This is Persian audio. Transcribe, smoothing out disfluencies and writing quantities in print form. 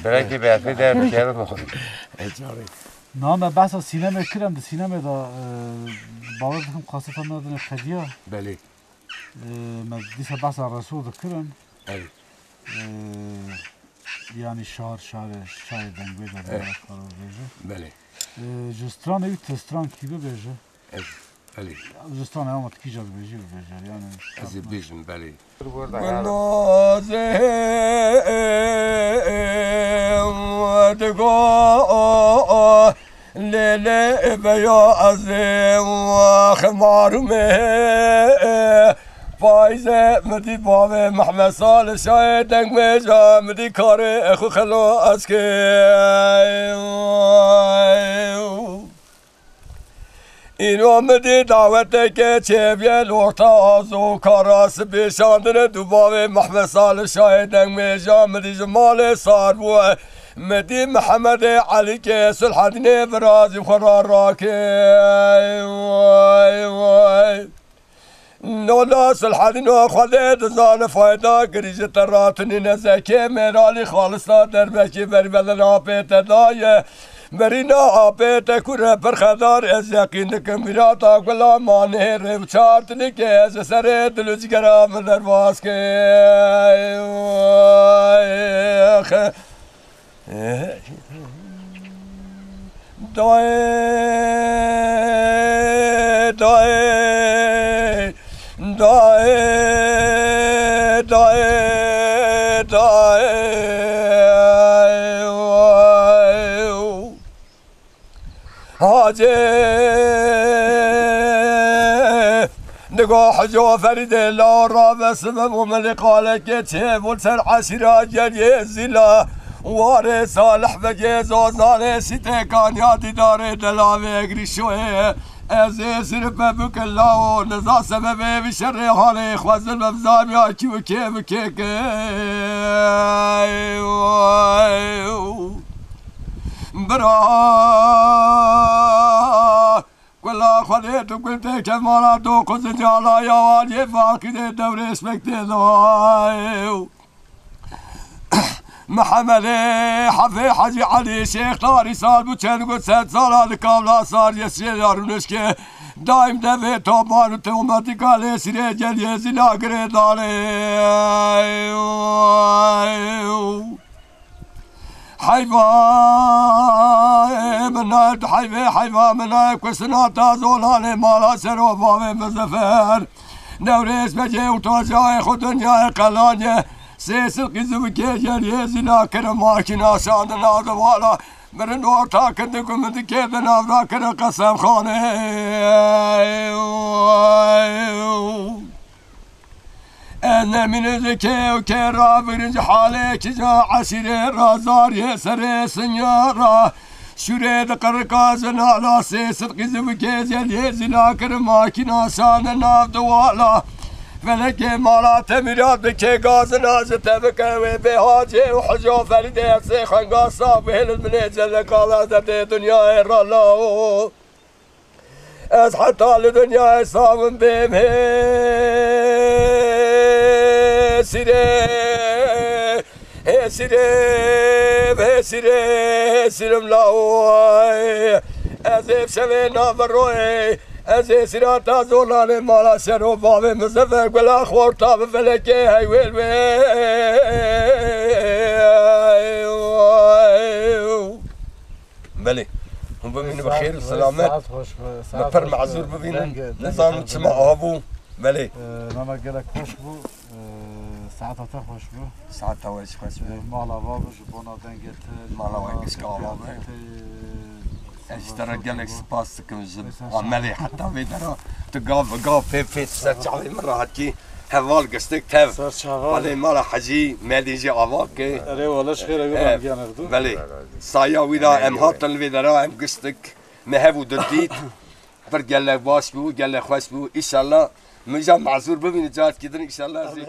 برای که بیافته در بکره بخوریم. نه بس سینما کردم ده سینما دا باور دکم خاصتا ندارم خدیا. بله. من دیسا بس رسول دکرم. بله. یعنی شهر دنگوی داره کارو بیشه. بله. جستران ایت تستران کی بیشه. بله. جستران هم کی جا بیشه یعنی. از بیشم بله. منازه ودقا لیل بیا از خمارمه فایزه مدی باب محمد سال شاید دنگ میجا مدی کار اخو خلو از که اینو مدی دعوت که چه بیه لورتا آزو کاراس بیشاندن دو باب محمد سال شاید دنگ میجا مدی جمال سار بوه مدي محمد علي كيس الحدني برازي وخرار راكي نولاس الحدني خذيت زان فايدا قريجة تراتني نزكي ميرالي خالصة دربكي بربل رابيت داية برينا آبيت كره برخدار از يقينك ميراتا قلا مانهر وشارتني كيس سريت لجگرا من درباسكي نگاه جو فرید لا را بسمم و من قالك چه بول سر عشیرا جلیه زیلا واره صالح بگه زوزانه سیته کانیاتی داره دلاوه اگری شوه از سرف بک الله و نزا سببه بی شر حاله خوزن مبزام یا کی و کی و کی که برا کلا خودت و کلت کمالا تو خود جالا یا واجه فاقده دور اسمکته دوائیو محمد حفي حجي علي شيخ طاري صار بوچن قد 100 سال هذا كاملا صار يسير يارونش که دايم دفي توبان و توماتي قالي سيري جل يزيلا قريد علي حيفا منايت حيفا منايت كسنا تازولاني مالا سرو بامي مزفر نوريس بجي وتوجاي خود دنياي قلاني سيسل قزم كيجر يزيلا كرم ماكينا شان ناظر والا برن ورتا كدكم من كيف نافرا كرم قسم خانه انا من ذكي وكيرا برنج حالي كجا عشيري رازار يسري سنيارا شريد قرقاز نالا سيسل قزم كيجر يزيلا كرم ماكينا شان ناظر والا فلك مالا تمرات بكي غاز ناز تبكى وبهاجي وحجو فريدي سيخن قاصا بهل المنيجل قال دبدي دنيا الرلا از حتى لدنيا صام بهم سيرم لاوي از شوينا بروي از سيراتا زولان مالا شرو باب مزفر قلا خورتا بفلكي هاي ويل بلي هم ببين بخير وسلامات نفر معذور ببين نظام تسمع ابو بلي نانا قالك خوش بو ساعتها خوش بو ساعتها خوش بو مالا بابش بونا دنگت مالا وينكس كالا اشترى جالك سباس كمزب عملي حتى بيدرا تقاف في سرچ علي مرة هاتكي هوال قستك تف علي مرة حجي ماليجي عواك اري والله خير اقول لك انا بلي صايا ويدا ام هاتن ويدرا ام قستك مهبو دديت قال لك باش بو قال لك خوش بو ان شاء الله مجا معذور ببين جات كده ان شاء الله زي